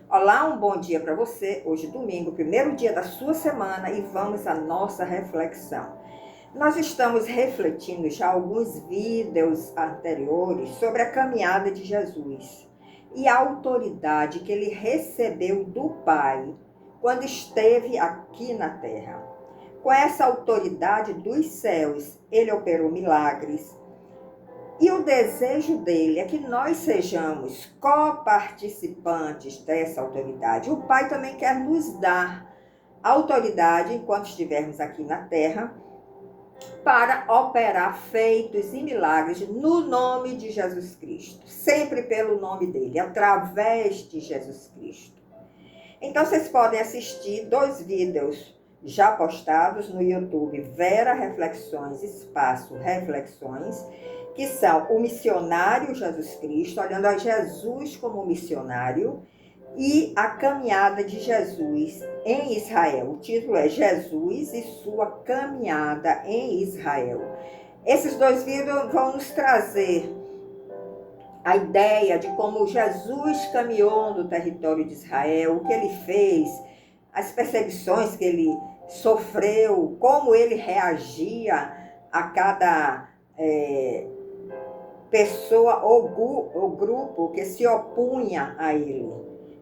Olá, um bom dia para você. Hoje, domingo, primeiro dia da sua semana, e vamos à nossa reflexão. Nós estamos refletindo já alguns vídeos anteriores sobre a caminhada de Jesus e a autoridade que ele recebeu do Pai quando esteve aqui na terra. Com essa autoridade dos céus, ele operou milagres. E o desejo dele é que nós sejamos coparticipantes dessa autoridade. O Pai também quer nos dar autoridade enquanto estivermos aqui na terra para operar feitos e milagres no nome de Jesus Cristo, sempre pelo nome dele, através de Jesus Cristo. Então vocês podem assistir 2 vídeos já postados no YouTube, Vera Reflexões, Espaço Reflexões, que são o missionário Jesus Cristo, olhando a Jesus como missionário, e a caminhada de Jesus em Israel. O título é Jesus e sua caminhada em Israel. Esses 2 vídeos vão nos trazer a ideia de como Jesus caminhou no território de Israel, o que ele fez, as perseguições que ele sofreu, como ele reagia a cada pessoa ou grupo que se opunha a ele.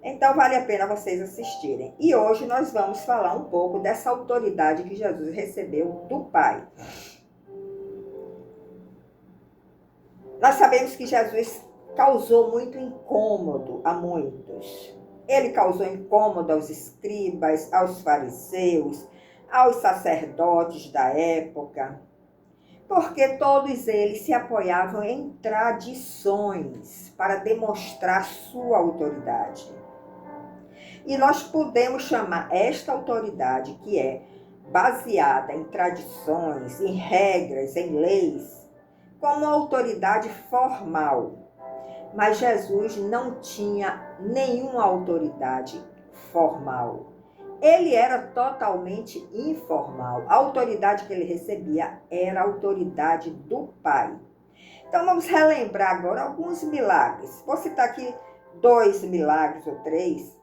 Então vale a pena vocês assistirem. E hoje nós vamos falar um pouco dessa autoridade que Jesus recebeu do Pai. Nós sabemos que Jesus causou muito incômodo a muitos. Ele causou incômodo aos escribas, aos fariseus, aos sacerdotes da época, porque todos eles se apoiavam em tradições para demonstrar sua autoridade. E nós podemos chamar esta autoridade, que é baseada em tradições, em regras, em leis, como autoridade formal. Mas Jesus não tinha nenhuma autoridade formal. Ele era totalmente informal. A autoridade que ele recebia era a autoridade do Pai. Então vamos relembrar agora alguns milagres. Vou citar aqui 2 milagres ou 3,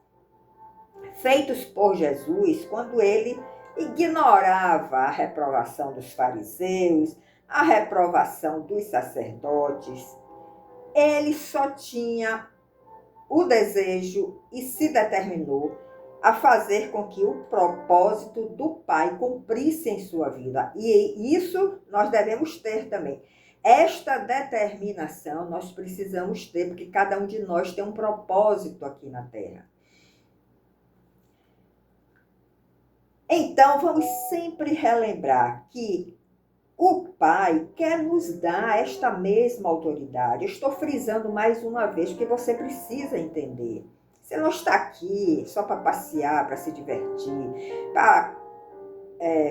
feitos por Jesus quando ele ignorava a reprovação dos fariseus, a reprovação dos sacerdotes. Ele só tinha o desejo e se determinou a fazer com que o propósito do Pai cumprisse em sua vida. E isso nós devemos ter também. Esta determinação nós precisamos ter, porque cada um de nós tem um propósito aqui na Terra. Então, vamos sempre relembrar que o Pai quer nos dar esta mesma autoridade. Eu estou frisando mais uma vez, porque você precisa entender. Você não está aqui só para passear, para se divertir, para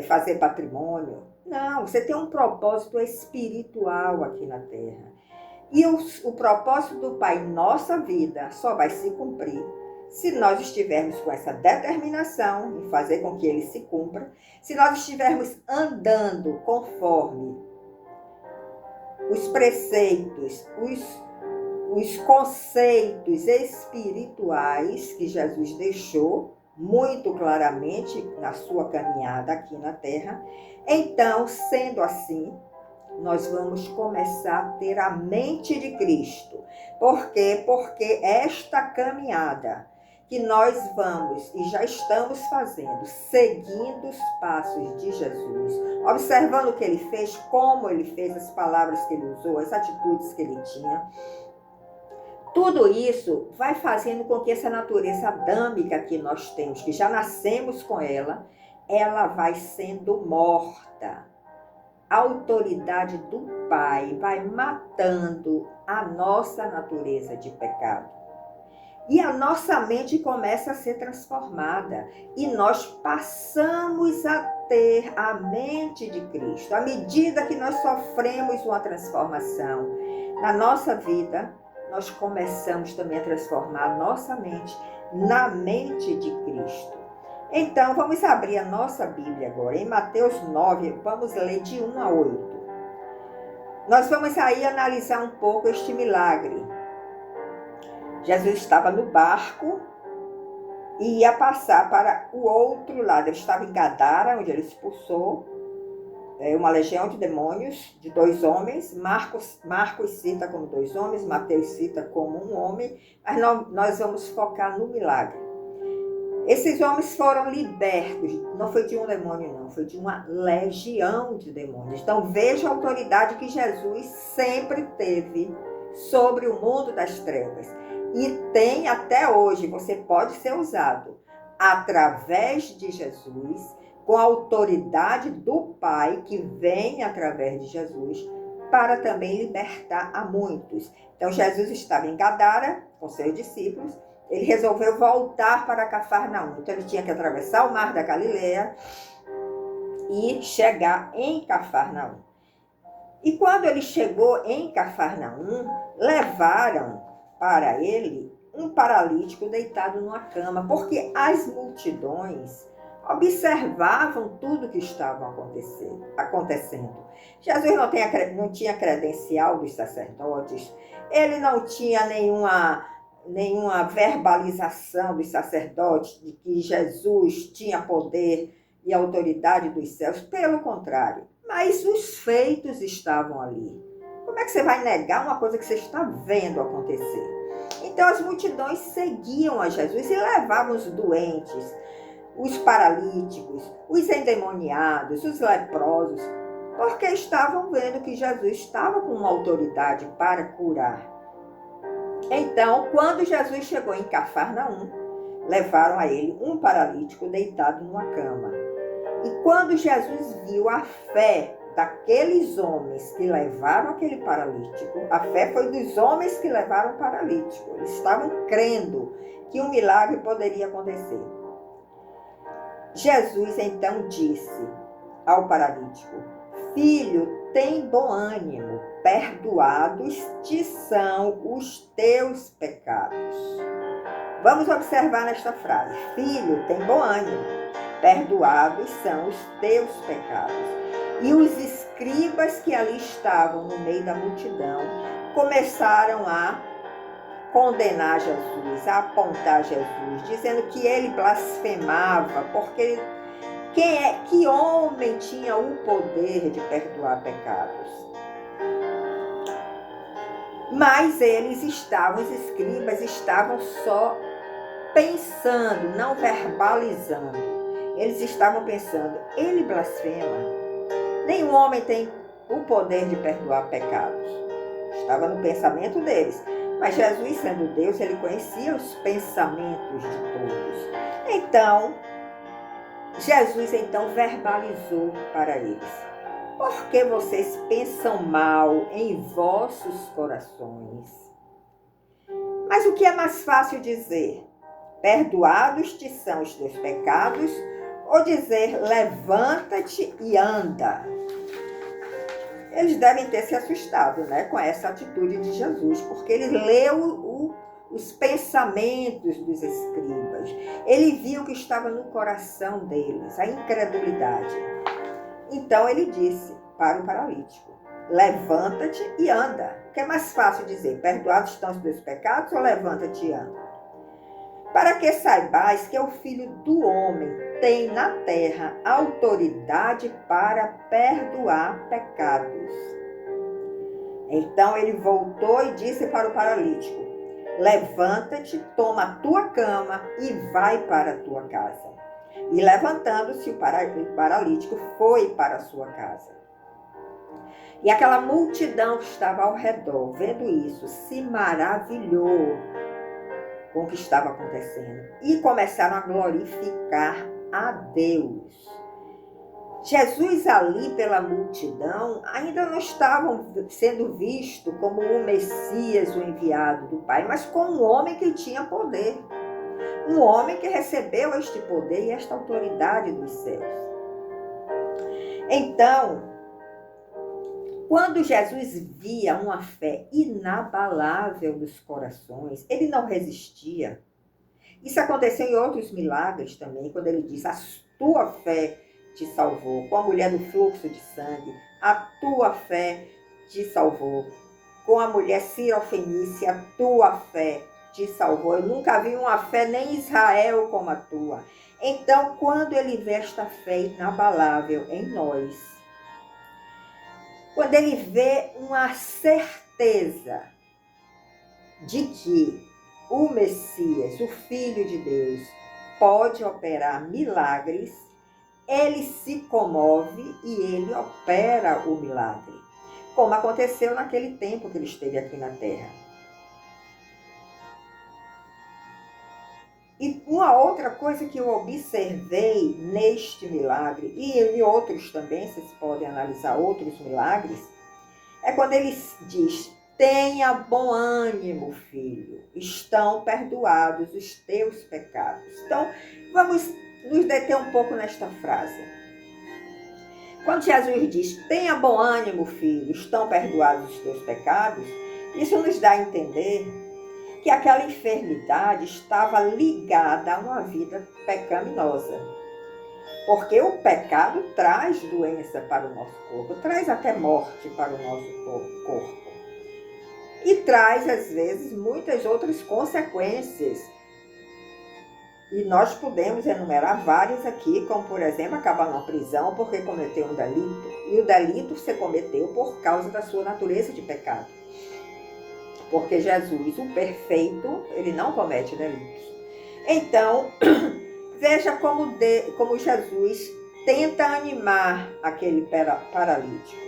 fazer patrimônio. Não, você tem um propósito espiritual aqui na Terra. E o propósito do Pai em nossa vida só vai se cumprir se nós estivermos com essa determinação em fazer com que ele se cumpra, se nós estivermos andando conforme os preceitos, os conceitos espirituais que Jesus deixou muito claramente na sua caminhada aqui na Terra. Então, sendo assim, nós vamos começar a ter a mente de Cristo. Por quê? Porque esta caminhada que nós vamos e já estamos fazendo, seguindo os passos de Jesus, observando o que ele fez, como ele fez, as palavras que ele usou, as atitudes que ele tinha, tudo isso vai fazendo com que essa natureza adâmica que nós temos, que já nascemos com ela vai sendo morta. A autoridade do Pai vai matando a nossa natureza de pecado. E a nossa mente começa a ser transformada. E nós passamos a ter a mente de Cristo. À medida que nós sofremos uma transformação na nossa vida, nós começamos também a transformar a nossa mente na mente de Cristo. Então, vamos abrir a nossa Bíblia agora. Em Mateus 9, vamos ler de 1 a 8. Nós vamos aí analisar um pouco este milagre. Jesus estava no barco e ia passar para o outro lado. Ele estava em Gadara, onde ele expulsou uma legião de demônios, de 2 homens. Marcos cita como 2 homens, Mateus cita como 1 homem, mas nós vamos focar no milagre. Esses homens foram libertos, não foi de um demônio não, foi de uma legião de demônios. Então veja a autoridade que Jesus sempre teve sobre o mundo das trevas. E tem até hoje, você pode ser usado através de Jesus, com a autoridade do Pai que vem através de Jesus, para também libertar a muitos. Então Jesus estava em Gadara com seus discípulos, ele resolveu voltar para Cafarnaum. Então ele tinha que atravessar o mar da Galileia e chegar em Cafarnaum. E quando ele chegou em Cafarnaum, levaram para ele um paralítico deitado numa cama, porque as multidões observavam tudo que estava acontecendo. Jesus não tinha credencial dos sacerdotes, ele não tinha nenhuma verbalização dos sacerdotes de que Jesus tinha poder e autoridade dos céus, pelo contrário. Mas os feitos estavam ali. Como é que você vai negar uma coisa que você está vendo acontecer? Então as multidões seguiam a Jesus e levavam os doentes, os paralíticos, os endemoniados, os leprosos, porque estavam vendo que Jesus estava com uma autoridade para curar. Então, quando Jesus chegou em Cafarnaum, levaram a ele um paralítico deitado numa cama. E quando Jesus viu a fé daqueles homens que levaram aquele paralítico, a fé foi dos homens que levaram o paralítico. Eles estavam crendo que um milagre poderia acontecer. Jesus então disse ao paralítico: filho, tem bom ânimo, perdoados te são os teus pecados. Vamos observar nesta frase: filho, tem bom ânimo, perdoados são os teus pecados. E os escribas que ali estavam no meio da multidão começaram a condenar Jesus, a apontar Jesus, dizendo que ele blasfemava, porque que homem tinha o poder de perdoar pecados? Mas eles estavam, os escribas estavam só pensando, não verbalizando. Eles estavam pensando, ele blasfema. Nenhum homem tem o poder de perdoar pecados. Estava no pensamento deles. Mas Jesus, sendo Deus, ele conhecia os pensamentos de todos. Então, Jesus verbalizou para eles: por que vocês pensam mal em vossos corações? Mas o que é mais fácil dizer? Perdoados te são os teus pecados, ou dizer levanta-te e anda? Eles devem ter se assustado, com essa atitude de Jesus, porque ele leu os pensamentos dos escribas. Ele viu o que estava no coração deles, a incredulidade. Então ele disse para o paralítico: levanta-te e anda. O que é mais fácil dizer? Perdoados estão os teus pecados, ou levanta-te e anda? Para que saibais que o Filho do Homem tem na terra autoridade para perdoar pecados. Então ele voltou e disse para o paralítico: levanta-te, toma a tua cama e vai para a tua casa. E levantando-se, o paralítico foi para a sua casa. E aquela multidão que estava ao redor, vendo isso, se maravilhou com o que estava acontecendo e começaram a glorificar a Deus. Jesus ali pela multidão ainda não estava sendo visto como o Messias, o enviado do Pai, mas como um homem que tinha poder. Um homem que recebeu este poder e esta autoridade dos céus. Então, quando Jesus via uma fé inabalável dos corações, ele não resistia. Isso aconteceu em outros milagres também, quando ele diz: a tua fé te salvou. Com a mulher do fluxo de sangue, a tua fé te salvou. Com a mulher Sirofenícia, a tua fé te salvou. Eu nunca vi uma fé nem em Israel como a tua. Então, quando ele vê esta fé inabalável em nós, quando ele vê uma certeza de que o Messias, o Filho de Deus, pode operar milagres, ele se comove e ele opera o milagre, como aconteceu naquele tempo que ele esteve aqui na Terra. E uma outra coisa que eu observei neste milagre, e em outros também, vocês podem analisar outros milagres, é quando ele diz: tenha bom ânimo, filho, estão perdoados os teus pecados. Então, vamos nos deter um pouco nesta frase. Quando Jesus diz: tenha bom ânimo, filho, estão perdoados os teus pecados, isso nos dá a entender que aquela enfermidade estava ligada a uma vida pecaminosa. Porque o pecado traz doença para o nosso corpo, traz até morte para o nosso corpo. E traz, às vezes, muitas outras consequências. E nós podemos enumerar várias aqui, como, por exemplo, acabar numa prisão porque cometeu um delito. E o delito você cometeu por causa da sua natureza de pecado. Porque Jesus, o perfeito, ele não comete delitos. Então, veja como Jesus tenta animar aquele paralítico.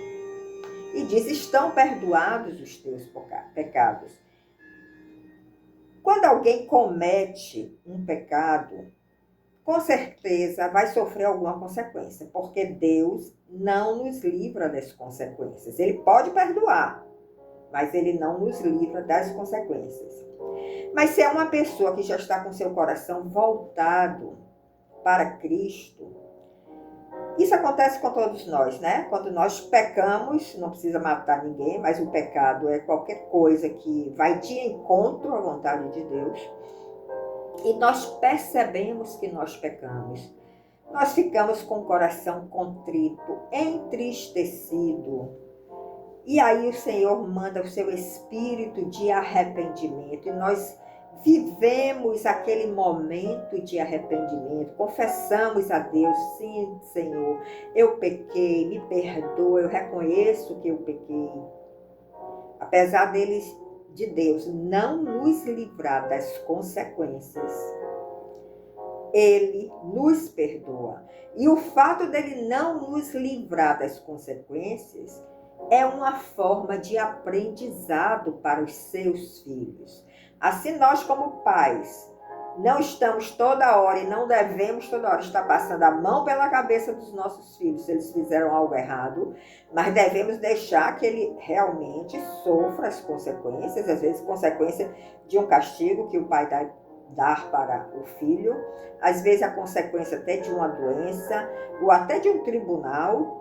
E diz: estão perdoados os teus pecados. Quando alguém comete um pecado, com certeza vai sofrer alguma consequência, porque Deus não nos livra das consequências. Ele pode perdoar, mas ele não nos livra das consequências. Mas se é uma pessoa que já está com seu coração voltado para Cristo, isso acontece com todos nós, né? Quando nós pecamos, não precisa matar ninguém, mas o pecado é qualquer coisa que vai de encontro à vontade de Deus. E nós percebemos que nós pecamos. Nós ficamos com o coração contrito, entristecido. E aí o Senhor manda o seu espírito de arrependimento. E nós vivemos aquele momento de arrependimento. Confessamos a Deus: sim, Senhor, eu pequei, me perdoa, eu reconheço que eu pequei. Apesar de Deus não nos livrar das consequências, Ele nos perdoa. E o fato dele não nos livrar das consequências é uma forma de aprendizado para os seus filhos. Assim, nós como pais, não estamos toda hora e não devemos toda hora estar passando a mão pela cabeça dos nossos filhos se eles fizeram algo errado, mas devemos deixar que ele realmente sofra as consequências, às vezes consequência de um castigo que o pai dá para o filho, às vezes a consequência até de uma doença ou até de um tribunal.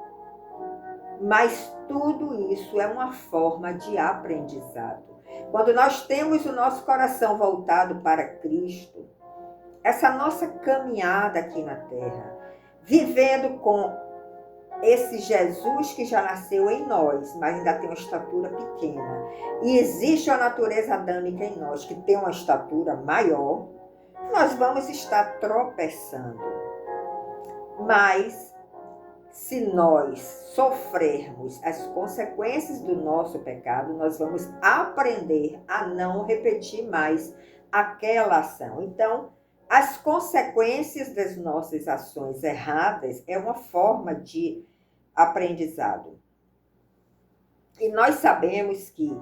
Mas tudo isso é uma forma de aprendizado. Quando nós temos o nosso coração voltado para Cristo, essa nossa caminhada aqui na Terra, vivendo com esse Jesus que já nasceu em nós, mas ainda tem uma estatura pequena, e existe uma natureza adâmica em nós que tem uma estatura maior, nós vamos estar tropeçando. Mas se nós sofrermos as consequências do nosso pecado, nós vamos aprender a não repetir mais aquela ação. Então, as consequências das nossas ações erradas é uma forma de aprendizado. E nós sabemos que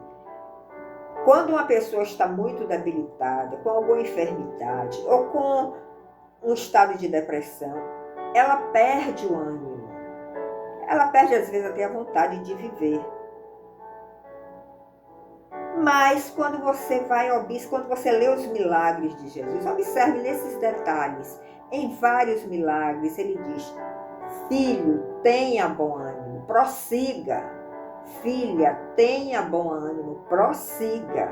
quando uma pessoa está muito debilitada, com alguma enfermidade ou com um estado de depressão, ela perde o ânimo. Ela perde, às vezes, até a vontade de viver. Mas quando você lê os milagres de Jesus, observe nesses detalhes. Em vários milagres, ele diz: filho, tenha bom ânimo, prossiga. Filha, tenha bom ânimo, prossiga.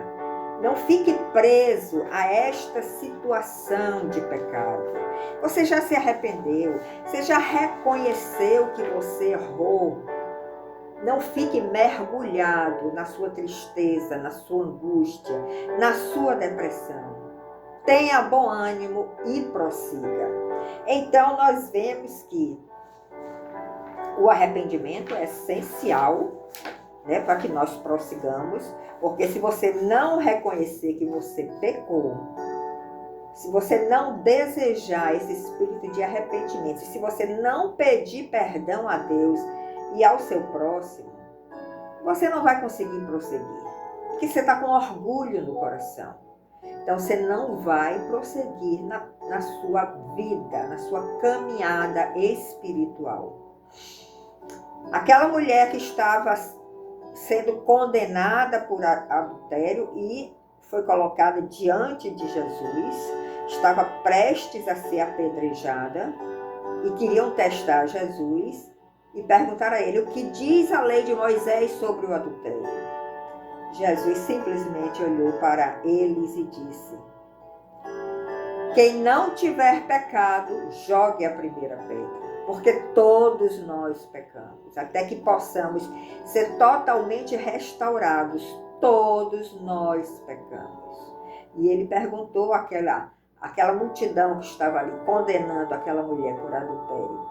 Não fique preso a esta situação de pecado. Você já se arrependeu, você já reconheceu que você errou. Não fique mergulhado na sua tristeza, na sua angústia, na sua depressão. Tenha bom ânimo e prossiga. Então, nós vemos que o arrependimento é essencial, né, para que nós prossigamos, porque se você não reconhecer que você pecou, se você não desejar esse espírito de arrependimento, se você não pedir perdão a Deus e ao seu próximo, você não vai conseguir prosseguir, porque você está com orgulho no coração. Então, você não vai prosseguir na sua vida, na sua caminhada espiritual. Aquela mulher que estava sendo condenada por adultério e foi colocada diante de Jesus, estava prestes a ser apedrejada e queriam testar Jesus e perguntar a ele: o que diz a lei de Moisés sobre o adultério? Jesus simplesmente olhou para eles e disse: quem não tiver pecado, jogue a primeira pedra. Porque todos nós pecamos, até que possamos ser totalmente restaurados, todos nós pecamos. E ele perguntou àquela multidão que estava ali, condenando aquela mulher por adultério: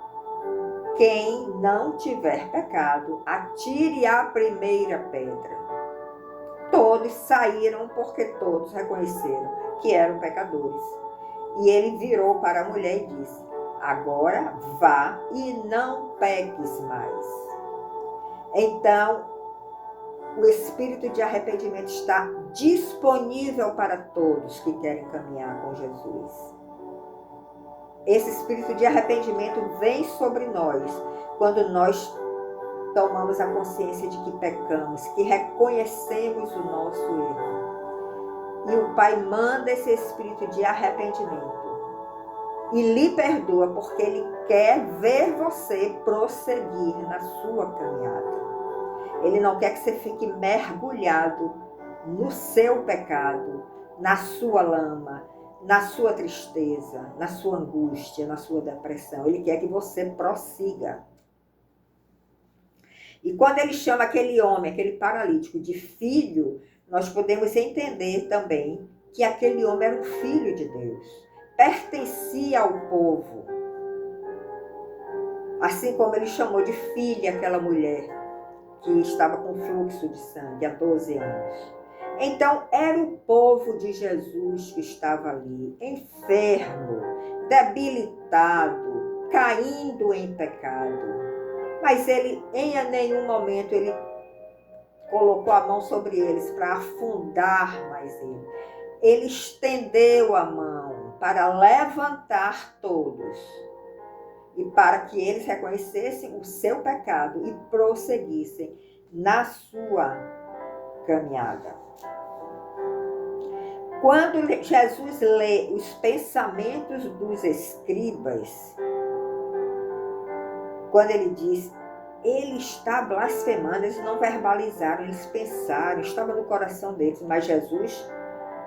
quem não tiver pecado, atire a primeira pedra. Todos saíram porque todos reconheceram que eram pecadores. E ele virou para a mulher e disse: agora vá e não peques mais. Então, o espírito de arrependimento está disponível para todos que querem caminhar com Jesus. Esse espírito de arrependimento vem sobre nós quando nós tomamos a consciência de que pecamos, que reconhecemos o nosso erro. E o Pai manda esse espírito de arrependimento e lhe perdoa, porque Ele quer ver você prosseguir na sua caminhada. Ele não quer que você fique mergulhado no seu pecado, na sua lama, na sua tristeza, na sua angústia, na sua depressão. Ele quer que você prossiga. E quando ele chama aquele homem, aquele paralítico, de filho, nós podemos entender também que aquele homem era um filho de Deus, pertencia ao povo. Assim como ele chamou de filha aquela mulher que estava com fluxo de sangue há 12 anos. Então, era o povo de Jesus que estava ali, enfermo, debilitado, caindo em pecado. Mas ele, em nenhum momento, ele colocou a mão sobre eles para afundar mais ele. Ele estendeu a mão para levantar todos e para que eles reconhecessem o seu pecado e prosseguissem na sua caminhada. Quando Jesus lê os pensamentos dos escribas, quando ele diz: ele está blasfemando, eles não verbalizaram, eles pensaram, estava no coração deles, mas Jesus,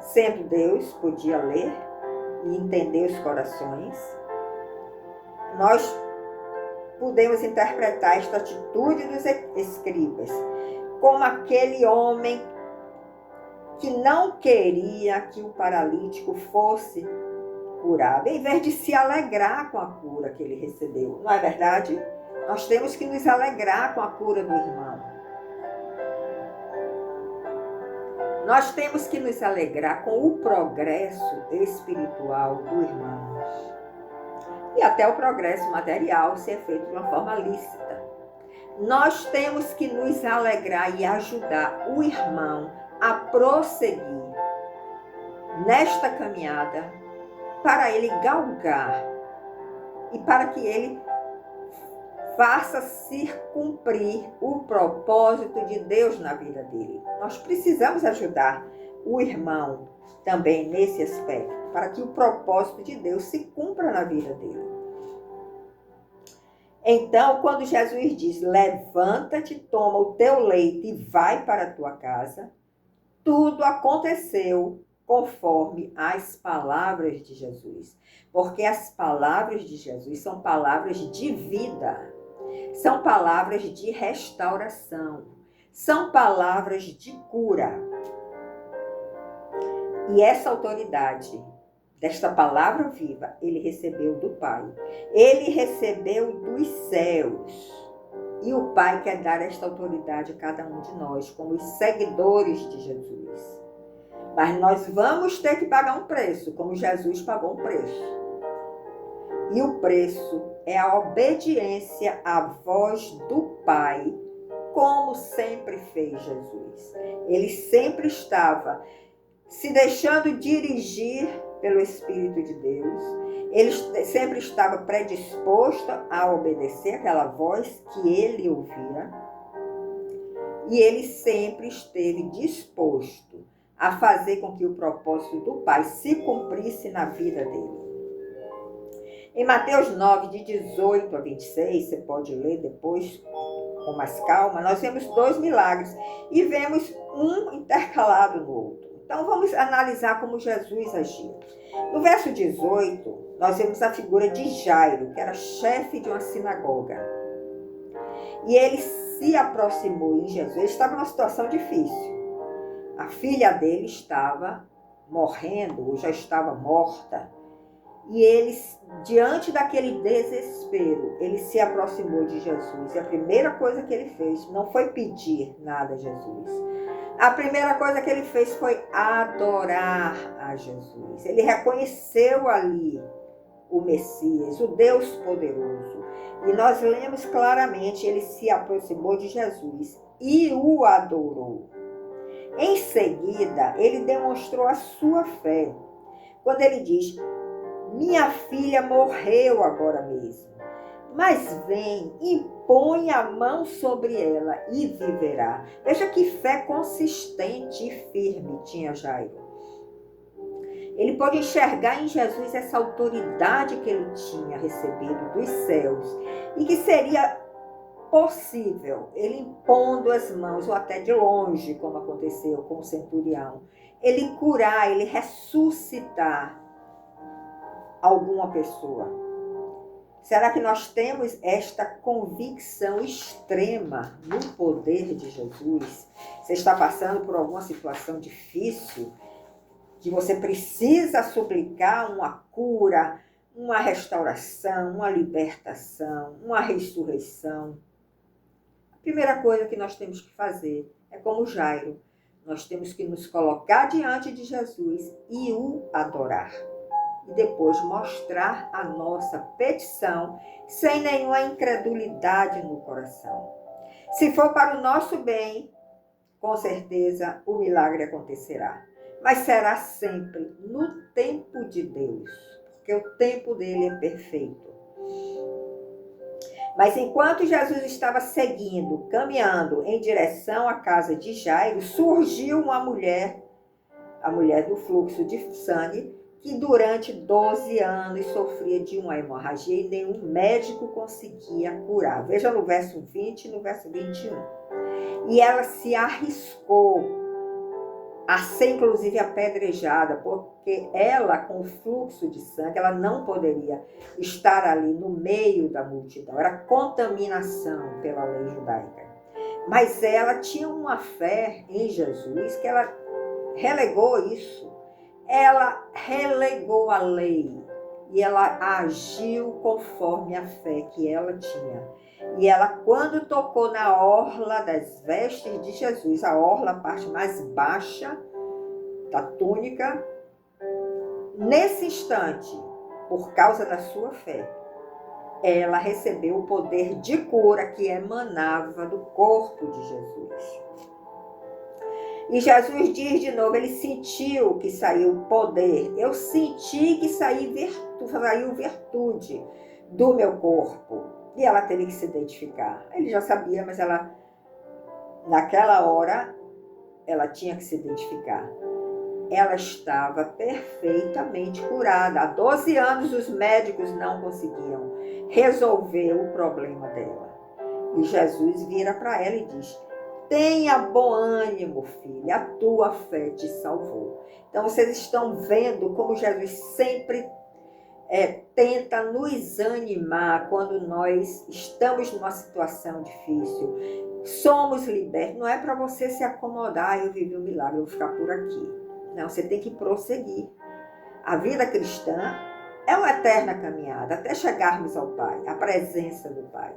sendo Deus, podia ler e entender os corações. Nós podemos interpretar esta atitude dos escribas como aquele homem que não queria que o paralítico fosse curado, em vez de se alegrar com a cura que ele recebeu. Não é verdade? Nós temos que nos alegrar com a cura do irmão. Nós temos que nos alegrar com o progresso espiritual do irmão. E até o progresso material ser feito de uma forma lícita. Nós temos que nos alegrar e ajudar o irmão a prosseguir nesta caminhada para ele galgar e para que ele faça se cumprir o propósito de Deus na vida dele. Nós precisamos ajudar o irmão também nesse aspecto, para que o propósito de Deus se cumpra na vida dele. Então, quando Jesus diz: levanta-te, toma o teu leito e vai para a tua casa, tudo aconteceu conforme as palavras de Jesus. Porque as palavras de Jesus são palavras de vida. São palavras de restauração. São palavras de cura. E essa autoridade desta palavra viva, ele recebeu do Pai. Ele recebeu dos céus. E o Pai quer dar esta autoridade a cada um de nós, como os seguidores de Jesus. Mas nós vamos ter que pagar um preço, como Jesus pagou um preço. E o preço é a obediência à voz do Pai, como sempre fez Jesus. Ele sempre estava se deixando dirigir pelo Espírito de Deus. Ele sempre estava predisposto a obedecer aquela voz que ele ouvia. E ele sempre esteve disposto a fazer com que o propósito do Pai se cumprisse na vida dele. Em Mateus 9, de 18 a 26, você pode ler depois com mais calma, nós vemos 2 milagres e vemos um intercalado no outro. Então vamos analisar como Jesus agiu. No verso 18, nós vemos a figura de Jairo, que era chefe de uma sinagoga. E ele se aproximou de Jesus. Ele estava numa situação difícil. A filha dele estava morrendo, ou já estava morta. E ele, diante daquele desespero, ele se aproximou de Jesus. E a primeira coisa que ele fez não foi pedir nada a Jesus. A primeira coisa que ele fez foi adorar a Jesus. Ele reconheceu ali o Messias, o Deus poderoso. E nós lemos claramente, ele se aproximou de Jesus e o adorou. Em seguida, ele demonstrou a sua fé. Quando ele diz: minha filha morreu agora mesmo, mas vem e põe a mão sobre ela e viverá. Veja que fé consistente e firme tinha Jairo. Ele pôde enxergar em Jesus essa autoridade que ele tinha recebido dos céus e que seria possível ele impondo as mãos, ou até de longe, como aconteceu com o centurião, ele curar, ele ressuscitar alguma pessoa. Será que nós temos esta convicção extrema no poder de Jesus? Você está passando por alguma situação difícil, que você precisa suplicar uma cura, uma restauração, uma libertação, uma ressurreição. A primeira coisa que nós temos que fazer é como Jairo. Nós temos que nos colocar diante de Jesus e o adorar. E depois mostrar a nossa petição sem nenhuma incredulidade no coração. Se for para o nosso bem, com certeza o milagre acontecerá. Mas será sempre no tempo de Deus, porque o tempo dele é perfeito. Mas enquanto Jesus estava seguindo, caminhando em direção à casa de Jairo, surgiu uma mulher, a mulher do fluxo de sangue, que durante 12 anos sofria de uma hemorragia e nenhum médico conseguia curar. Veja no verso 20 e no verso 21. E ela se arriscou a ser inclusive apedrejada, porque ela, com o fluxo de sangue, ela não poderia estar ali no meio da multidão. Era contaminação pela lei judaica. Mas ela tinha uma fé em Jesus que ela relegou isso. Ela relegou a lei e ela agiu conforme a fé que ela tinha. E ela, quando tocou na orla das vestes de Jesus, a orla, a parte mais baixa da túnica, nesse instante, por causa da sua fé, ela recebeu o poder de cura que emanava do corpo de Jesus. E Jesus diz de novo, ele sentiu que saiu poder. Eu senti que saiu virtude do meu corpo. E ela teve que se identificar. Ele já sabia, mas ela, naquela hora, ela tinha que se identificar. Ela estava perfeitamente curada. Há 12 anos os médicos não conseguiam resolver o problema dela. E Jesus vira para ela e diz: tenha bom ânimo, filha, a tua fé te salvou. Então vocês estão vendo como Jesus sempre tenta nos animar quando nós estamos numa situação difícil. Somos libertos. Não é para você se acomodar, eu vivi um milagre, eu vou ficar por aqui. Não, você tem que prosseguir. A vida cristã é uma eterna caminhada até chegarmos ao Pai, à presença do Pai.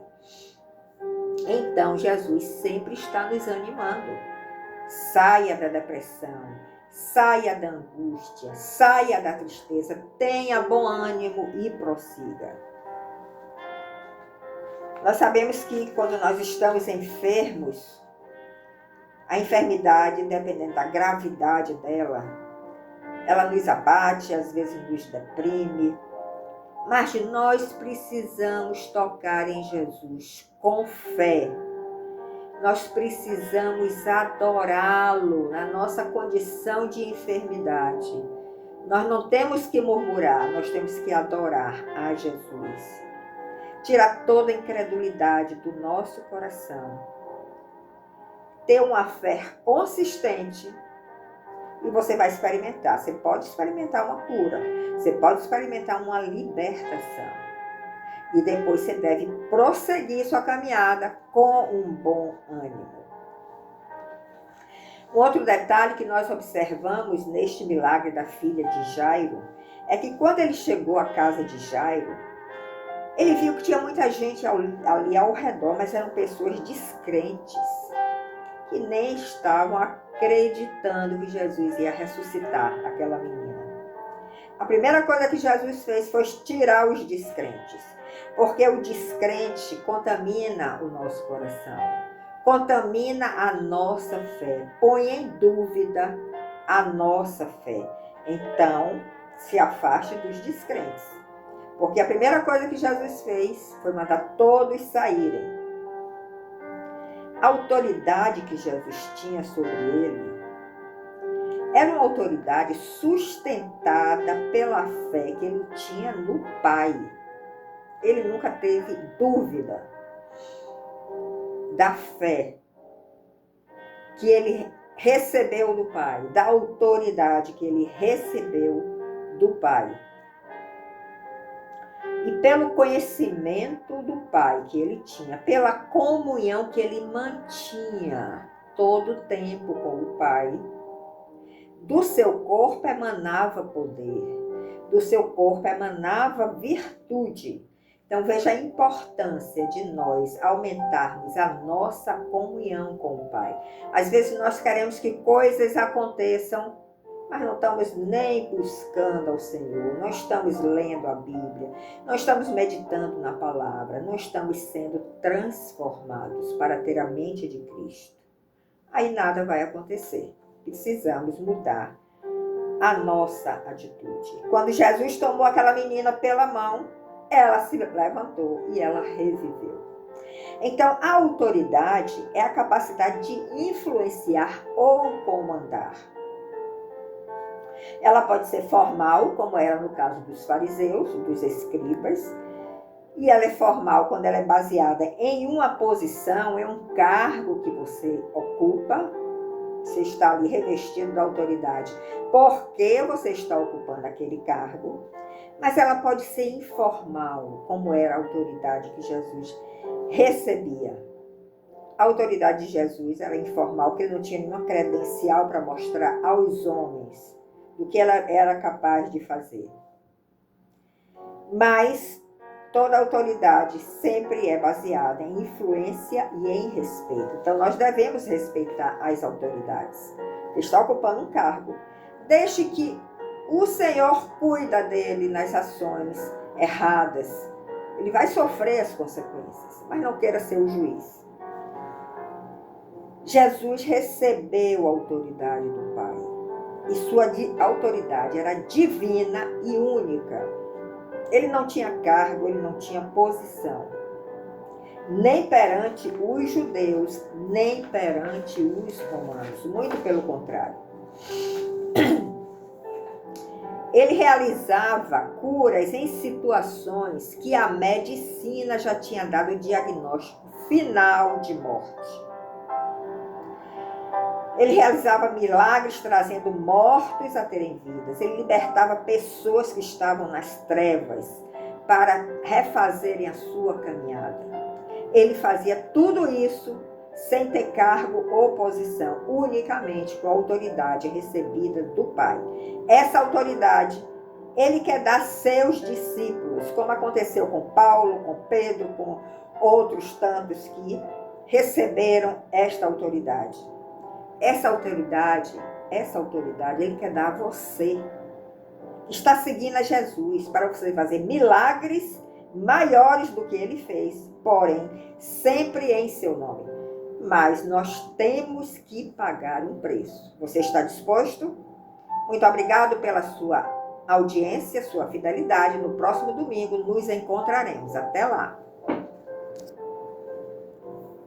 Então, Jesus sempre está nos animando. Saia da depressão, saia da angústia, saia da tristeza, tenha bom ânimo e prossiga. Nós sabemos que quando nós estamos enfermos, a enfermidade, dependendo da gravidade dela, ela nos abate, às vezes nos deprime, mas nós precisamos tocar em Jesus com fé. Nós precisamos adorá-lo na nossa condição de enfermidade. Nós não temos que murmurar, nós temos que adorar a Jesus. Tirar toda a incredulidade do nosso coração. Ter uma fé consistente e você vai experimentar. Você pode experimentar uma cura, você pode experimentar uma libertação. E depois você deve prosseguir sua caminhada com um bom ânimo. Um outro detalhe que nós observamos neste milagre da filha de Jairo é que quando ele chegou à casa de Jairo, ele viu que tinha muita gente ali ao redor, mas eram pessoas descrentes, que nem estavam acreditando que Jesus ia ressuscitar aquela menina. A primeira coisa que Jesus fez foi tirar os descrentes, porque o descrente contamina o nosso coração, contamina a nossa fé, põe em dúvida a nossa fé. Então, se afaste dos descrentes, porque a primeira coisa que Jesus fez foi mandar todos saírem. A autoridade que Jesus tinha sobre ele era uma autoridade sustentada pela fé que ele tinha no Pai. Ele nunca teve dúvida da fé que ele recebeu do Pai, da autoridade que ele recebeu do Pai. E pelo conhecimento do Pai que ele tinha, pela comunhão que ele mantinha todo o tempo com o Pai, do seu corpo emanava poder, do seu corpo emanava virtude. Então veja a importância de nós aumentarmos a nossa comunhão com o Pai. Às vezes nós queremos que coisas aconteçam, mas não estamos nem buscando ao Senhor, não estamos lendo a Bíblia, não estamos meditando na palavra, não estamos sendo transformados para ter a mente de Cristo. Aí nada vai acontecer. Precisamos mudar a nossa atitude. Quando Jesus tomou aquela menina pela mão, ela se levantou e ela reviveu. Então, a autoridade é a capacidade de influenciar ou comandar. Ela pode ser formal, como era no caso dos fariseus, dos escribas, e ela é formal quando ela é baseada em uma posição, em um cargo que você ocupa. Você está ali revestido da autoridade porque você está ocupando aquele cargo. Mas ela pode ser informal, como era a autoridade que Jesus recebia. A autoridade de Jesus era informal, porque ele não tinha nenhuma credencial para mostrar aos homens do que ela era capaz de fazer. Mas toda autoridade sempre é baseada em influência e em respeito. Então, nós devemos respeitar as autoridades. Está ocupando um cargo. Deixe que o Senhor cuida dele nas ações erradas. Ele vai sofrer as consequências, mas não queira ser o juiz. Jesus recebeu a autoridade do Pai. E sua autoridade era divina e única. Ele não tinha cargo, ele não tinha posição, nem perante os judeus, nem perante os romanos, muito pelo contrário. Ele realizava curas em situações que a medicina já tinha dado o diagnóstico final de morte. Ele realizava milagres trazendo mortos a terem vidas. Ele libertava pessoas que estavam nas trevas para refazerem a sua caminhada. Ele fazia tudo isso sem ter cargo ou posição, unicamente com a autoridade recebida do Pai. Essa autoridade ele quer dar a seus discípulos, como aconteceu com Paulo, com Pedro, com outros tantos que receberam esta autoridade. Essa autoridade, ele quer dar a você. Está seguindo a Jesus para você fazer milagres maiores do que ele fez, porém, sempre em seu nome. Mas nós temos que pagar um preço. Você está disposto? Muito obrigado pela sua audiência, sua fidelidade. No próximo domingo nos encontraremos. Até lá!